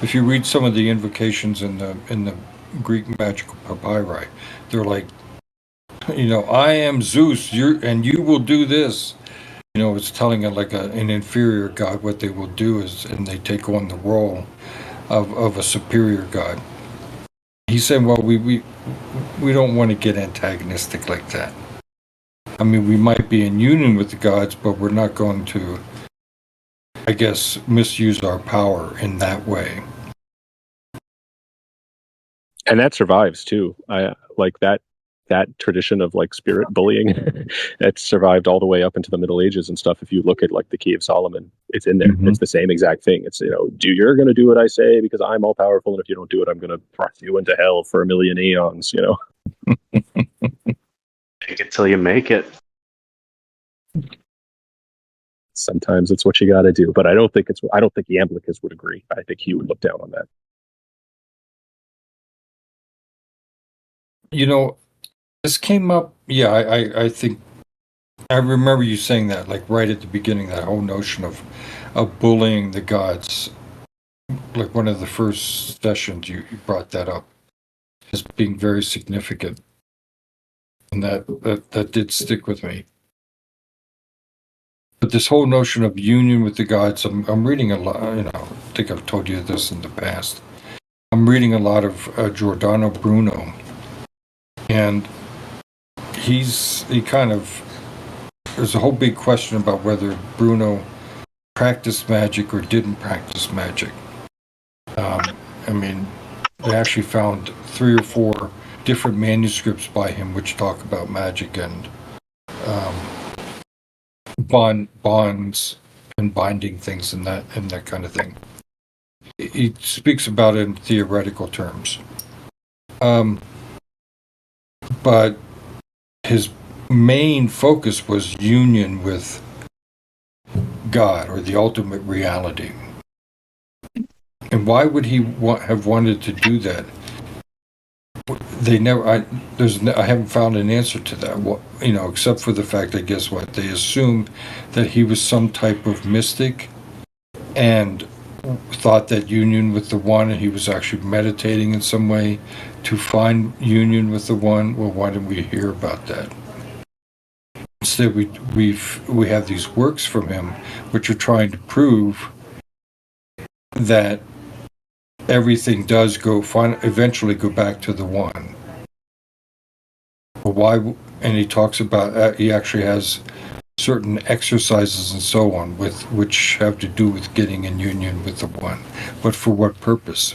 if you read some of the invocations in the Greek magical papyri, they're like, I am Zeus, and you will do this. It's telling it like an inferior god what they will do and they take on the role of a superior god. He's saying, well, we don't want to get antagonistic like that. We might be in union with the gods, but we're not going to, I guess, misuse our power in that way. And that survives too. I like that. that tradition of like spirit bullying that survived all the way up into the Middle Ages and stuff. If you look at like the Key of Solomon, it's in there. Mhm. It's the same exact thing. It's, you're going to do what I say because I'm all powerful, and if you don't do it, I'm going to thrust you into hell for 1,000,000 eons. Take it till you make it. Sometimes it's what you got to do, but I don't think Iamblichus would agree. I think he would look down on that. This came up. Yeah, I think I remember you saying that, like right at the beginning, that whole notion of bullying the gods. Like one of the first sessions, you brought that up as being very significant, and that did stick with me. But this whole notion of union with the gods, I'm reading a lot. I think I've told you this in the past. I'm reading a lot of Giordano Bruno, and there's a whole big question about whether Bruno practiced magic or didn't practice magic. They actually found 3 or 4 different manuscripts by him which talk about magic and bonds and binding things and that kind of thing. He speaks about it in theoretical terms. But his main focus was union with God, or the ultimate reality. And why would he have wanted to do that? I haven't found an answer to that. Except for the fact, I guess, they assume that he was some type of mystic, and thought that union with the One, and he was actually meditating in some way to find union with the One. Well, why didn't we hear about that? Instead, we have these works from him, which are trying to prove that everything does eventually go back to the One. But why? And he talks about he actually has certain exercises and so on which have to do with getting in union with the One, but for what purpose?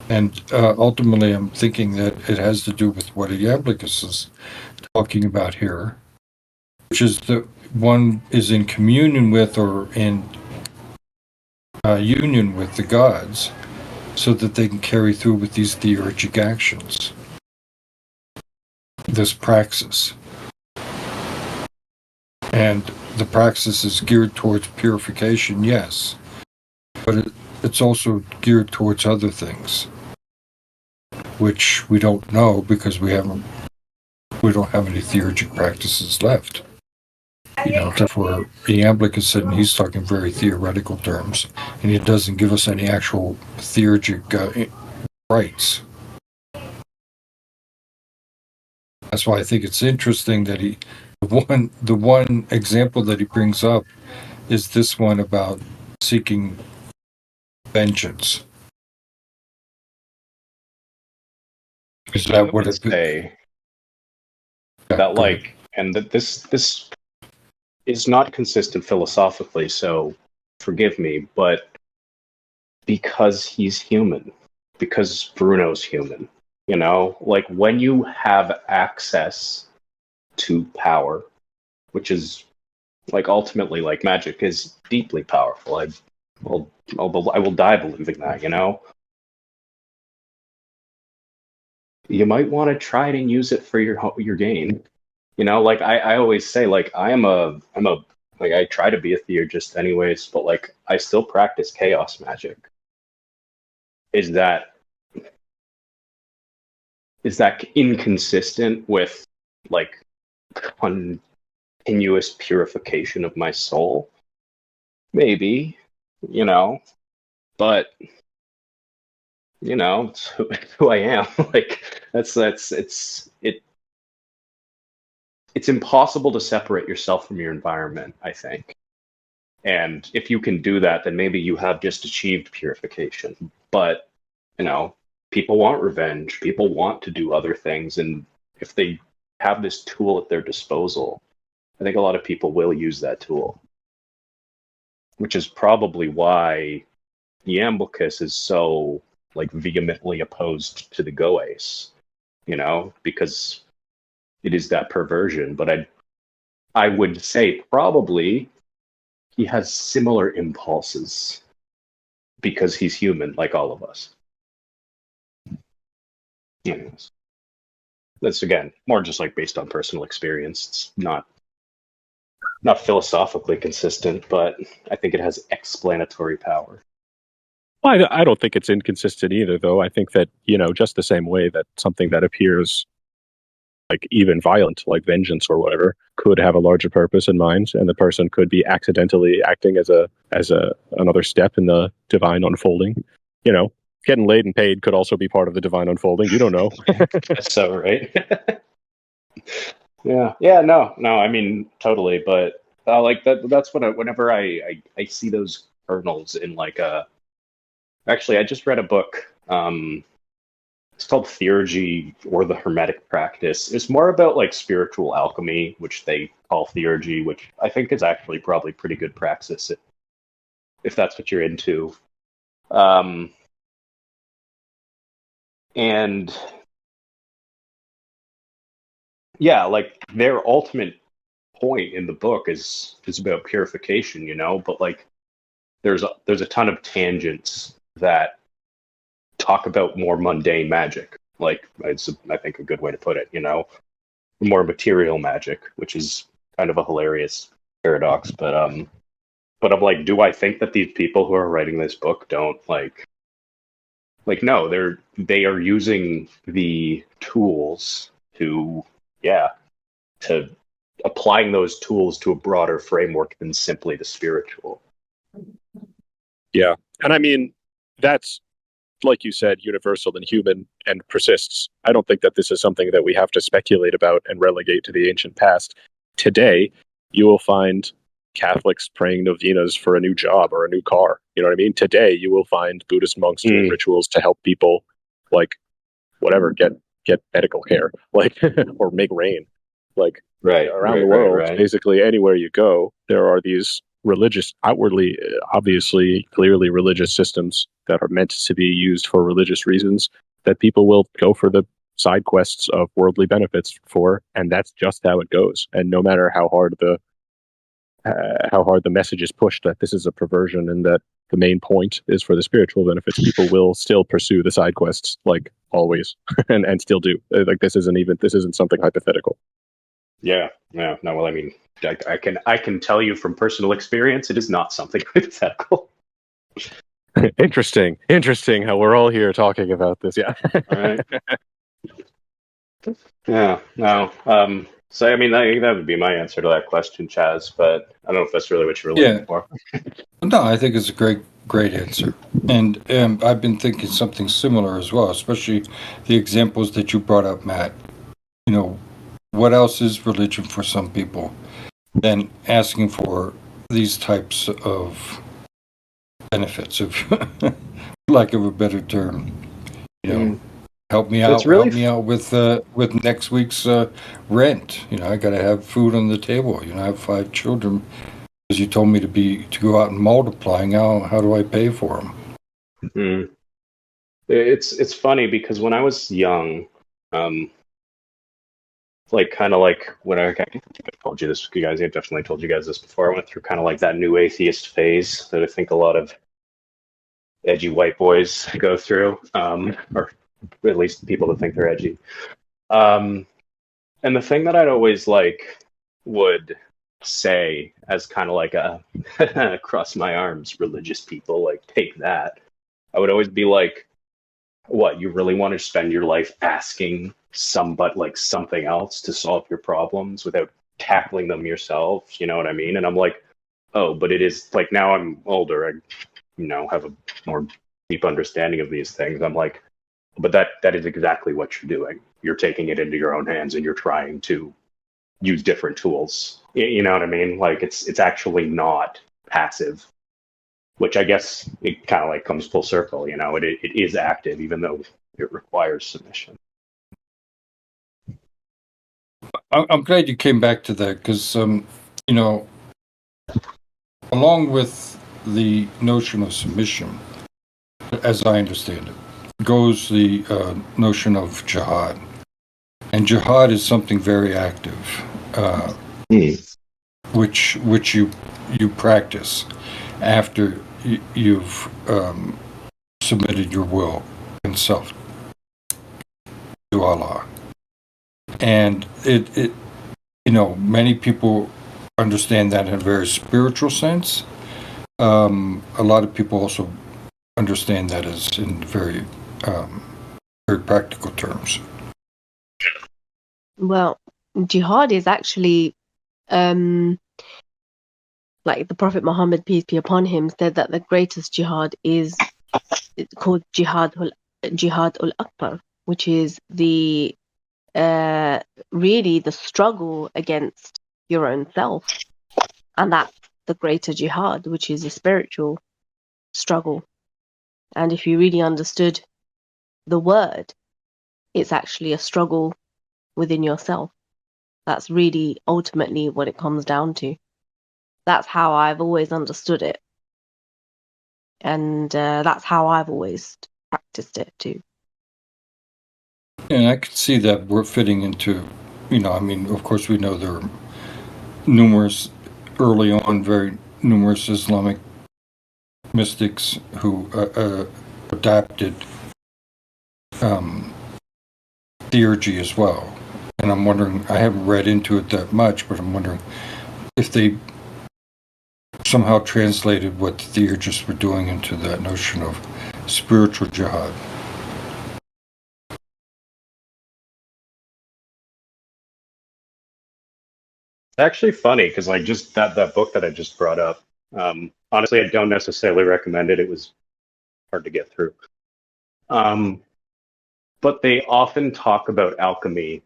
And ultimately, I'm thinking that it has to do with what Iamblichus is talking about here, which is that one is in communion with or in union with the gods, so that they can carry through with these theurgic actions, this praxis. And the praxis is geared towards purification, yes, but it's also geared towards other things, which we don't know because we don't have any theurgic practices left. Except for Iamblichus said, and he's talking very theoretical terms, and he doesn't give us any actual theurgic rights. That's why I think it's interesting that the one example that he brings up is this one about seeking vengeance. Is that what it say? That and that this is not consistent philosophically, so forgive me, but because he's human, because Bruno's human, when you have access to power, which is ultimately magic is deeply powerful. I will die believing that, You might want to try and use it for your gain. I always say, I try to be a theurgist anyways, but I still practice chaos magic. Is that inconsistent with continuous purification of my soul? Maybe, but it's who I am. It's impossible to separate yourself from your environment, I think. And if you can do that, then maybe you have just achieved purification. But, people want revenge. People want to do other things. And if they have this tool at their disposal, I think a lot of people will use that tool. Which is probably why Iamblichus is so vehemently opposed to the Goes, because it is that perversion. But I would say probably he has similar impulses because he's human, like all of us. Anyways, that's again more just like based on personal experience. It's not philosophically consistent, but I think it has explanatory power. Well, I don't think it's inconsistent either, though. I think that, just the same way that something that appears like even violent, like vengeance or whatever, could have a larger purpose in mind, and the person could be accidentally acting as another step in the divine unfolding. Getting laid and paid could also be part of the divine unfolding. You don't know. That's so right. Yeah. No. I mean, totally. But like that. That's what whenever I see those kernels in like a. Actually, I just read a book. It's called Theurgy or the Hermetic Practice. It's more about like spiritual alchemy, which they call theurgy, which I think is actually probably pretty good praxis if that's what you're into. And yeah, like their ultimate point in the book is about purification, but like there's a ton of tangents that talk about more mundane magic. Like it's I think a good way to put it, more material magic, which is kind of a hilarious paradox. But I'm like, do I think that these people who are writing this book don't like no, they are using the tools to applying those tools to a broader framework than simply the spiritual. Yeah. And I mean, that's, like you said, universal and human and persists. I don't think that this is something that we have to speculate about and relegate to the ancient past. Today, you will find Catholics praying novenas for a new job or a new car. You know what I mean? Today, you will find Buddhist monks doing rituals to help people, like, whatever, get medical care, like, or make rain. Like, around the world, basically anywhere you go, there are these religious, outwardly, obviously, clearly religious systems that are meant to be used for religious reasons that people will go for the side quests of worldly benefits for, and that's just how it goes. And no matter how hard the message is pushed that this is a perversion and that the main point is for the spiritual benefits, people will still pursue the side quests, like always, and still do. Like this isn't something hypothetical. Yeah. No. Well, I mean, I can tell you from personal experience, it is not something hypothetical. Interesting how we're all here talking about this. Yeah. All right. Yeah. No. So I mean, that would be my answer to that question, Chaz. But I don't know if that's really what you were looking for. No, I think it's a great answer, and I've been thinking something similar as well, especially the examples that you brought up, Matt. What else is religion for some people than asking for these types of benefits, of lack of a better term? Help me out. Help me out with next week's rent. I got to have food on the table. I have 5 children. Because you told me to go out and multiply. How do I pay for them? Mm-hmm. It's funny because when I was young, kind of like when I think I told you this, you guys, I definitely told you guys this before. I went through kind of like that new atheist phase that I think a lot of edgy white boys go through, or at least the people that think they're edgy. And the thing that I'd always would say as kind of like a cross my arms religious people, take that. I would always be like, what, you really want to spend your life asking something else to solve your problems without tackling them yourself? You know what I mean? And I'm like, oh, but it is now I'm older. I have a more deep understanding of these things. I'm like, but that is exactly what you're doing. You're taking it into your own hands and you're trying to use different tools. You know what I mean? It's actually not passive, which I guess it kind of comes full circle. It is active, even though it requires submission. I'm glad you came back to that because, along with the notion of submission, as I understand it, goes the notion of jihad. And jihad is something very active, which you practice after you've submitted your will and self to Allah. And it many people understand that in a very spiritual sense. A lot of people also understand that as in very practical terms. Well, jihad is actually, like the Prophet Muhammad, peace be upon him, said that the greatest jihad is called jihad al-akbar, which is the really the struggle against your own self, and that's the greater jihad, which is a spiritual struggle. And if you really understood the word, it's actually a struggle within yourself. That's really ultimately what it comes down to. That's how I've always understood it. And that's how I've always practiced it too. And I could see that we're fitting into, of course we know there are numerous, early on, very numerous Islamic mystics who adapted theurgy as well. And I'm wondering, I haven't read into it that much, but I'm wondering if they somehow translated what the theurgists were doing into that notion of spiritual jihad. It's actually funny because like just that book that I just brought up. Honestly, I don't necessarily recommend it. It was hard to get through. But they often talk about alchemy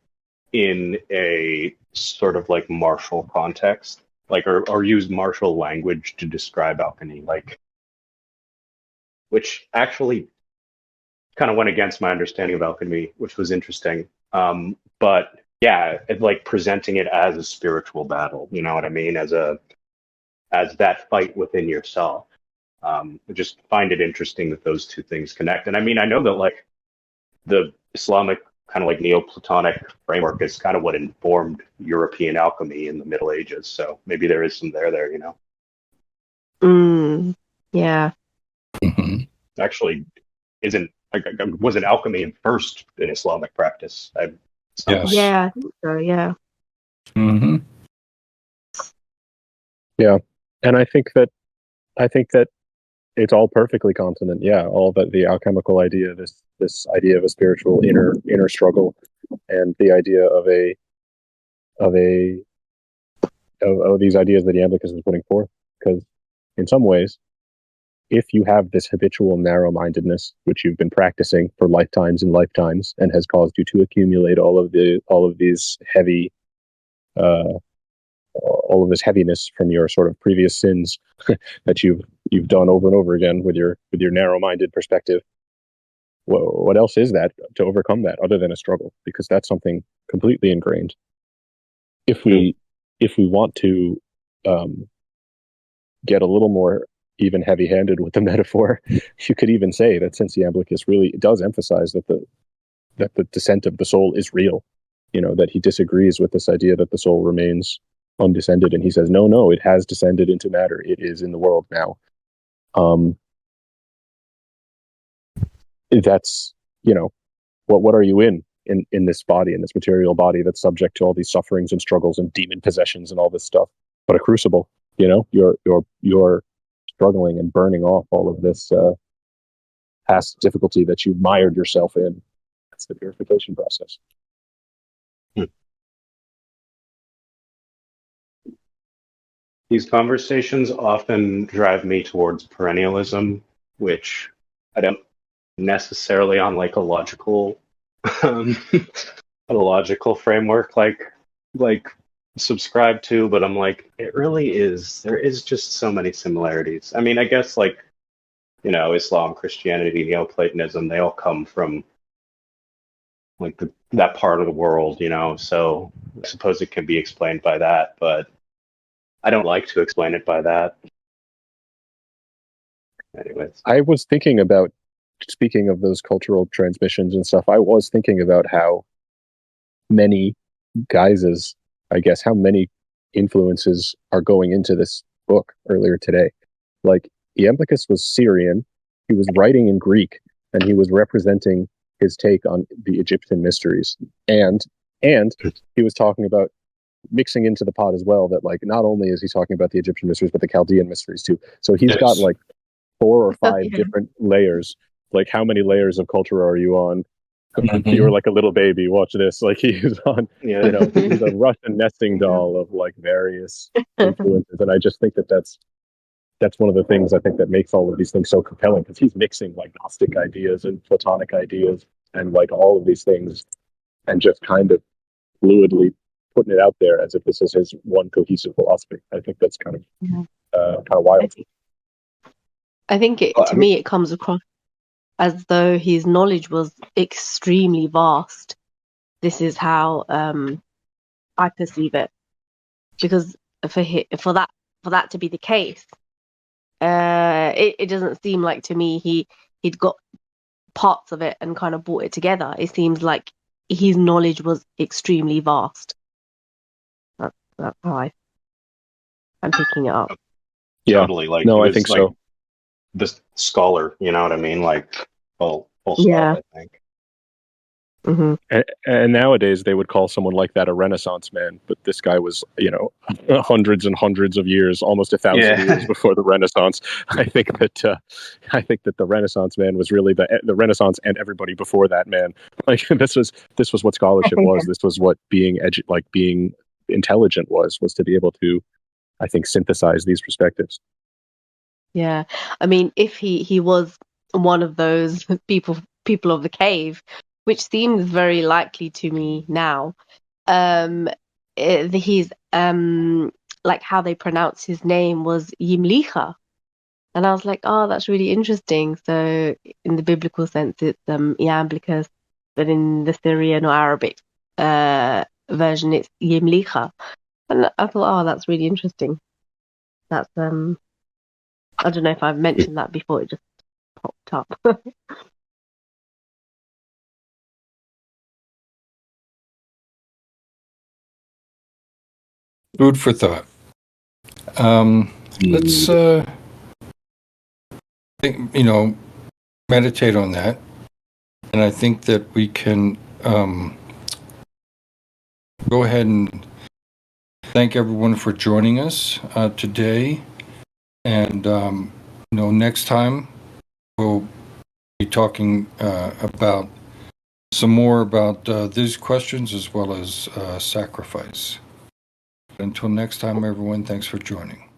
in a sort of like martial context, like or use martial language to describe alchemy, like, which actually kind of went against my understanding of alchemy, which was interesting. But yeah, like presenting it as a spiritual battle, you know what I mean, as that fight within yourself. I just find it interesting that those two things connect. And I mean, I know that like the Islamic kind of like Neoplatonic framework is kind of what informed European alchemy in the Middle Ages. So maybe there is some there, you know? Yeah. Mm-hmm. Actually, wasn't alchemy first in Islamic practice? Yes. Yeah, I think so, yeah. Mm-hmm. Yeah, and I think that it's all perfectly consonant. Yeah, all that the alchemical idea, this idea of a spiritual inner struggle, and the idea of these ideas that Iamblichus is putting forth. Because in some ways, if you have this habitual narrow-mindedness, which you've been practicing for lifetimes and lifetimes, and has caused you to accumulate all of these heavy, all of this heaviness from your sort of previous sins that you've done over and over again with your narrow-minded perspective. What else is that to overcome that other than a struggle? Because that's something completely ingrained. If we want to get a little more even heavy-handed with the metaphor, you could even say that since Iamblichus really does emphasize that the descent of the soul is real, that he disagrees with this idea that the soul remains undescended, and he says, no, it has descended into matter. It is in the world now. That's, what are you in this body, in this material body that's subject to all these sufferings and struggles and demon possessions and all this stuff? But a crucible, you're struggling and burning off all of this past difficulty that you mired yourself in. That's the purification process. These conversations often drive me towards perennialism, which I don't necessarily on like a logical framework like subscribe to, but I'm like, it really is, there is just so many similarities. I mean, I guess like, Islam, Christianity, Neoplatonism, they all come from like that part of the world, so I suppose it can be explained by that, but I don't like to explain it by that. Anyways, I was thinking about, speaking of those cultural transmissions and stuff, I was thinking about how many guises, I guess, how many influences are going into this book earlier today. Like, Iamblichus was Syrian, he was writing in Greek, and he was representing his take on the Egyptian mysteries. And he was talking about mixing into the pot as well, that like not only is he talking about the Egyptian mysteries, but the Chaldean mysteries too. So he's got like 4 or 5 different layers. Like, how many layers of culture are you on? You're like a little baby, watch this. Like, he's on, Yeah. you know, he's a Russian nesting doll of like various influences. And I just think that that's one of the things I think that makes all of these things so compelling, because he's mixing like Gnostic ideas and Platonic ideas and like all of these things, and just kind of fluidly putting it out there as if this is his one cohesive philosophy. I think that's kind of wild. I think to me it comes across as though his knowledge was extremely vast. This is how I perceive it, because for that to be the case, it doesn't seem like to me he'd got parts of it and kind of brought it together. It seems like his knowledge was extremely vast. That's how I'm picking it up. Yeah, Totally. Like, no, I he was, think like, so. this scholar, you know what I mean? Like, full stop, Yeah. I think. Mm-hmm. And nowadays they would call someone like that a Renaissance man, but this guy was, you know, hundreds and hundreds of years, almost 1,000 years before the Renaissance. I think that the Renaissance man was really the Renaissance and everybody before that man. Like, this was what scholarship was. This was what being intelligent was to be able to, I think, synthesize these perspectives. Yeah, I mean, if he was one of those people of the cave, which seems very likely to me now, he's like how they pronounce his name was Iamblichus, and I was like, oh, that's really interesting. So in the biblical sense, it's Iamblichus, but in the Syrian or Arabic version, it's Iamblichus, and I thought, oh, that's really interesting. That's I don't know if I've mentioned that before, it just popped up. Food for thought. Let's think, meditate on that, and I think that we can go ahead and thank everyone for joining us today. And next time we'll be talking about some more about these questions as well as sacrifice. Until next time, everyone, thanks for joining.